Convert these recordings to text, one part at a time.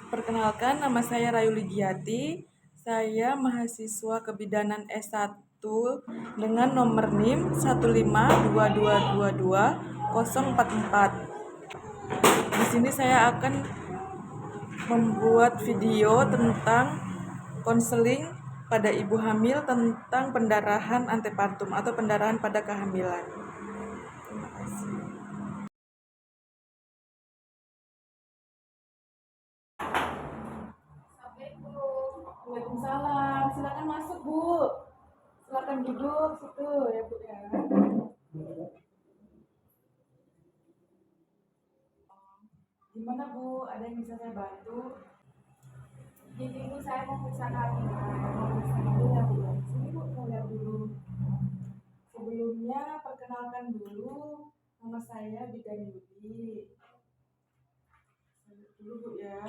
Perkenalkan, nama saya Rayuli Giati. Saya mahasiswa kebidanan S1 dengan nomor NIM 152222044. Di sini saya akan membuat video tentang konseling pada ibu hamil tentang pendarahan antepartum atau pendarahan pada kehamilan. Terima kasih. Waalaikumsalam. Silakan masuk, Bu. Silakan duduk situ ya, Bu ya. Gimana, Bu? Ada yang bisa saya bantu? Jadi Bu, saya mau periksa kehamilan. Mau periksa dulu ya, Bu. Sini, Bu, saya lihat dulu. Sebelumnya, perkenalkan dulu. Nama saya Bidan Yudi. Saya lihat dulu, Bu ya.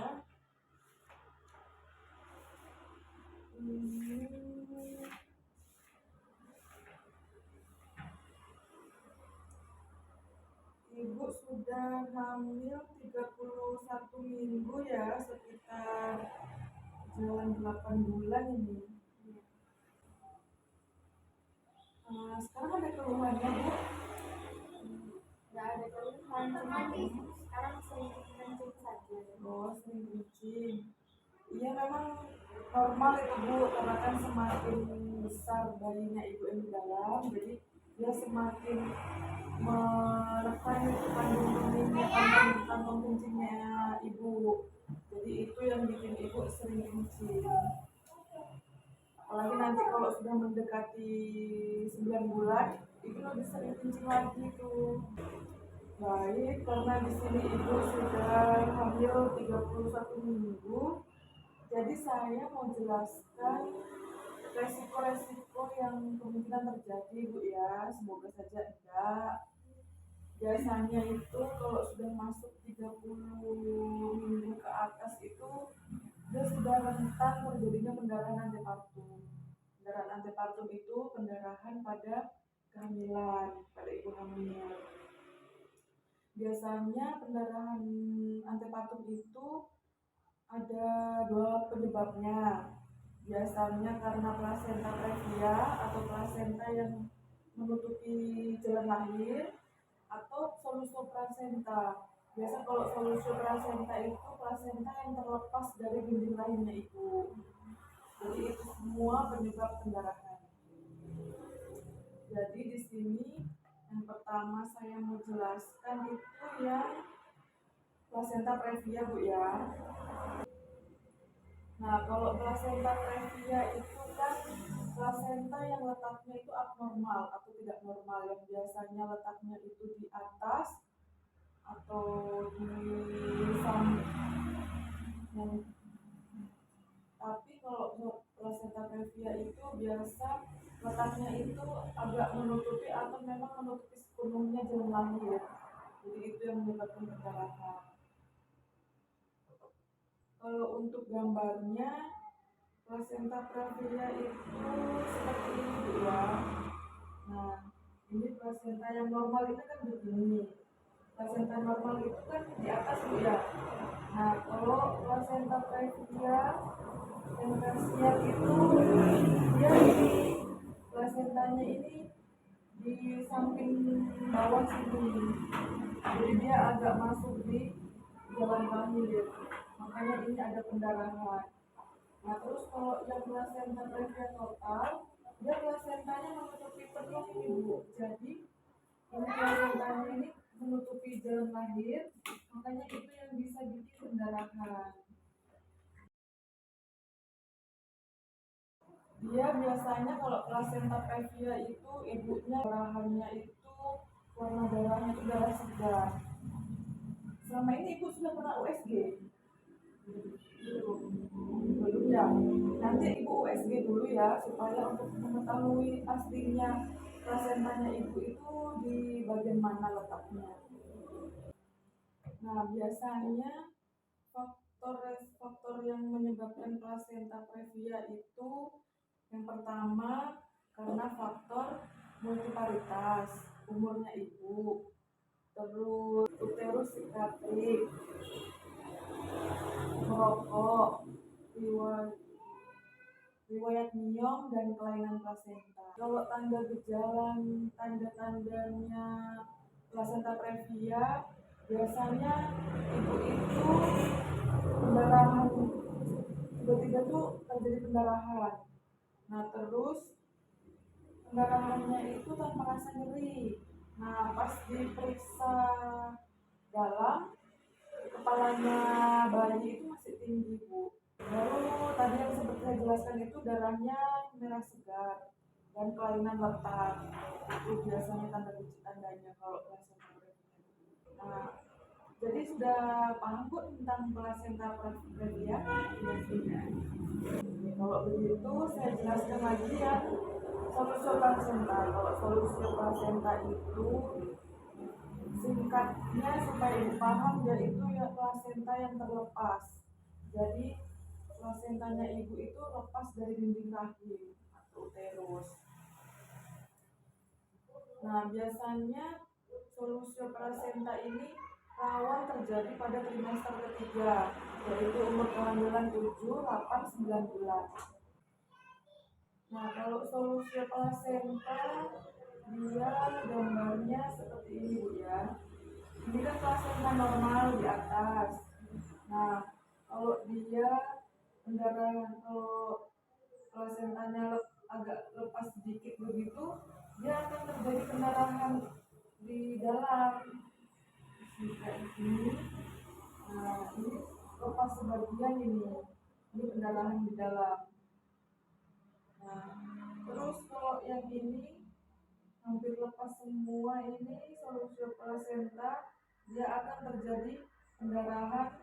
Ibu sudah hamil 31 minggu ya, sekitar jalan 8 bulan ini. Sekarang ada keluhannya, Bu? Nggak ada keluhan, cuma sekarang sering kencing saja. Oh, sering kencing. Iya, memang normal itu, Bu, karena kan semakin besar bayinya ibu yang di dalam, jadi dia semakin menekan kantong kencingnya ibu. Jadi itu yang bikin ibu sering kencing. Apalagi nanti kalau sudah mendekati 9 bulan, itu lebih sering kencing lagi tuh. Baik, karena di sini ibu sudah hamil 31 minggu, jadi saya mau jelaskan resiko-resiko yang kemungkinan terjadi, Bu ya. Semoga saja enggak. Biasanya itu kalau sudah masuk 30 minggu ke atas itu dia sudah rentan terjadinya pendarahan antepartum. Pendarahan antepartum itu pendarahan pada kehamilan, pada ibu hamil. Biasanya pendarahan antepartum itu ada dua penyebabnya. Biasanya karena plasenta previa atau plasenta yang menutupi jalan lahir, atau solusi plasenta. Biasa kalau solusi plasenta itu plasenta yang terlepas dari dinding rahimnya ibu. Jadi itu semua penyebab pendarahan. Jadi di sini yang pertama saya mau jelaskan itu yang plasenta previa, Bu ya. Nah, kalau plasenta previa itu kan plasenta yang letaknya itu abnormal atau tidak normal, yang biasanya letaknya itu di atas atau di samping. Tapi kalau plasenta previa itu biasa letaknya itu agak menutupi atau memang menutupi sepenuhnya jalan lahir. Jadi itu yang menyebabkan pendarahan. Kalau untuk gambarnya, plasenta previa itu seperti ini, Bu ya. Nah, ini plasenta yang normal itu kan begini. Plasenta normal itu kan di atas, Bu ya. Nah, kalau plasenta previa yang tersier itu dia di plasentanya ini di samping bawah sini. Jadi dia agak masuk di jalan lahir. Makanya ini ada pendarahan. Nah, terus kalau yang plasenta previa total, dia plasentanya menutupi penuh ini, Bu. Jadi ini plasentanya ini menutupi jalan lahir, makanya itu yang bisa bikin pendarahan. Dia biasanya kalau plasenta previa itu ibunya darahnya itu warna darahnya itu darah segar. Selama ini ibu sudah pernah USG? Belum ya. Nanti ibu USG dulu ya supaya untuk mengetahui pastinya plasentanya ibu itu di bagian mana letaknya. Nah, biasanya faktor yang menyebabkan plasenta previa itu yang pertama karena faktor multiparitas, umurnya ibu, terus uterus sikatrik, rokok, riwayat minum, dan kelainan plasenta. Kalau tanda-tandanya plasenta previa, biasanya ibu itu pendarahan, tiba-tiba tuh terjadi pendarahan. Nah terus pendarahannya itu tanpa rasa nyeri. Nah pas diperiksa dalam, kepalanya bayi itu masih tinggi, Bu. Lalu tadi yang seperti saya jelaskan itu darahnya merah segar dan kelainan letak. Itu biasanya tandanya kalau plasenta previa. Nah, jadi sudah paham Bu tentang plasenta previa? Ya, sudah. Kalau begitu saya jelaskan lagi ya solusi plasenta. Kalau solusi plasenta itu singkatnya supaya ibu paham, yaitu ya plasenta yang terlepas. Jadi plasentanya ibu itu lepas dari dinding rahim atau uterus. Nah biasanya solusi plasenta ini rawan terjadi pada trimester ketiga, yaitu umur kehamilan 7, 8, 9 bulan. Nah kalau solusi plasenta, dia gambarnya seperti ini Bu ya. Ini kan plasenta normal di atas. Nah kalau dia pendarahan, kalau plasentanya agak lepas sedikit begitu, dia akan terjadi pendarahan di dalam. Kayak ini. Nah ini lepas sebagian ini pendarahan di dalam. Nah terus kalau yang ini hampir lepas semua, ini solusi plasenta, dia akan terjadi pendarahan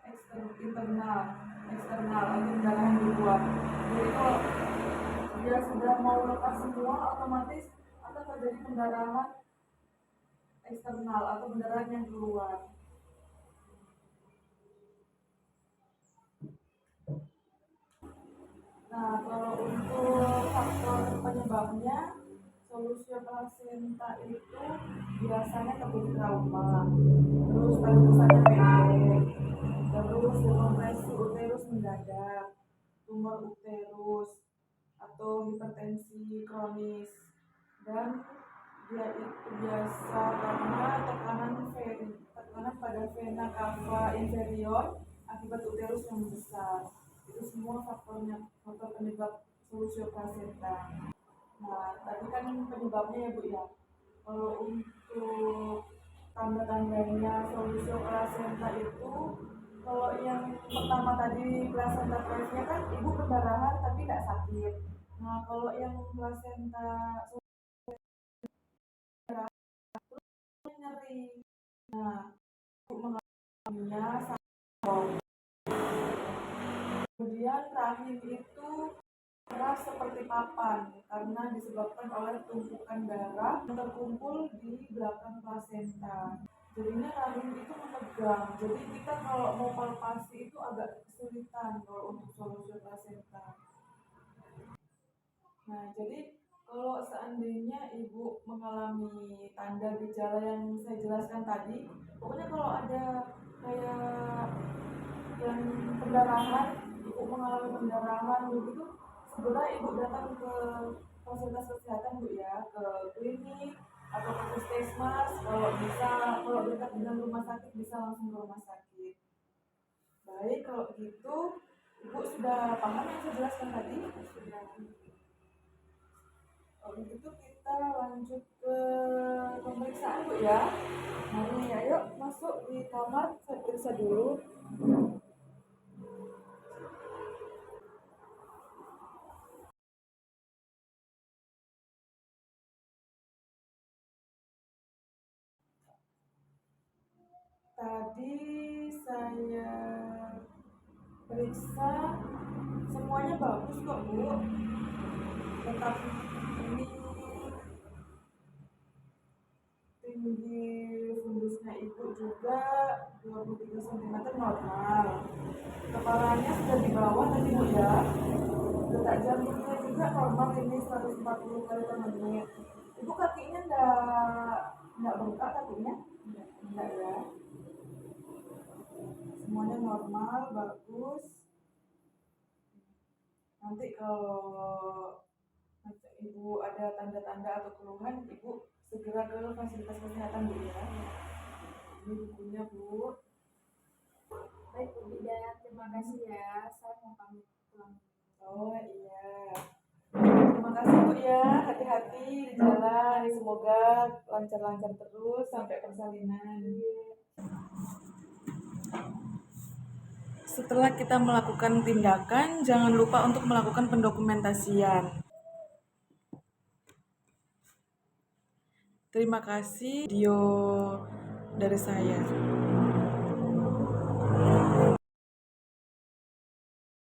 internal atau pendarahan di luar. Jadi kalau dia sudah mau lepas semua, otomatis akan terjadi pendarahan eksternal atau pendarahan yang keluar. Nah kalau untuk faktor penyebabnya, solusi plasenta itu biasanya terjadi trauma, terus tanda pendek, terus dekompresi uterus mendadak, tumor uterus, atau hipertensi kronis, dan dia itu biasa karena tekanan pada vena cava inferior akibat uterus yang besar. Itu semua faktor penyebab solusi plasenta. Nah, tadi kan penyebabnya ya Bu ya. Kalau untuk tanda-tandanya solusi plasenta itu, kalau yang pertama tadi plasenta previa kan ibu pendarahan tapi tidak sakit. Nah, kalau yang plasenta nyeri, nah ibu mengalaminya sakit. Kemudian rahim itu keras seperti papan karena disebabkan oleh tumpukan darah yang terkumpul di belakang plasenta. Jadinya rahim itu menegang. Jadi kita kalau mau palpasi itu agak kesulitan kalau untuk solusi plasenta. Nah, jadi kalau seandainya ibu mengalami tanda gejala yang saya jelaskan tadi, pokoknya kalau ada kayak yang pendarahan, ibu mengalami pendarahan begitu, segera ibu datang ke fasilitas kesehatan Bu ya, ke klinik atau ke puskesmas. Kalau bisa, kalau dekat dengan rumah sakit bisa langsung ke rumah sakit. Baik, kalau gitu ibu sudah paham yang saya jelaskan tadi? Sudah. Kalau gitu kita lanjut ke pemeriksaan Bu ya. Mari ayo masuk di kamar, saya periksa dulu. Tadi saya periksa semuanya bagus kok Bu. Tetap ini tinggi fundusnya ibu juga 23 cm normal. Kepalanya sudah di bawah tadi Bu ya. Detak jantungnya juga normal, ini 140 kali per menit. Ibu kakinya enggak bengkak kakinya? Enggak ya. Semuanya normal, bagus. Nanti kalau ibu ada tanda-tanda atau keluhan, ibu segera ke fasilitas kesehatan Bu ya. Ini bukunya Bu. Baik Bu Bidan, terima kasih ya. Saya mau pamit pulang. Oh iya. Terima kasih Bu ya. Hati-hati di jalan. Semoga lancar-lancar terus sampai persalinan. Setelah kita melakukan tindakan, jangan lupa untuk melakukan pendokumentasian. Terima kasih video dari saya.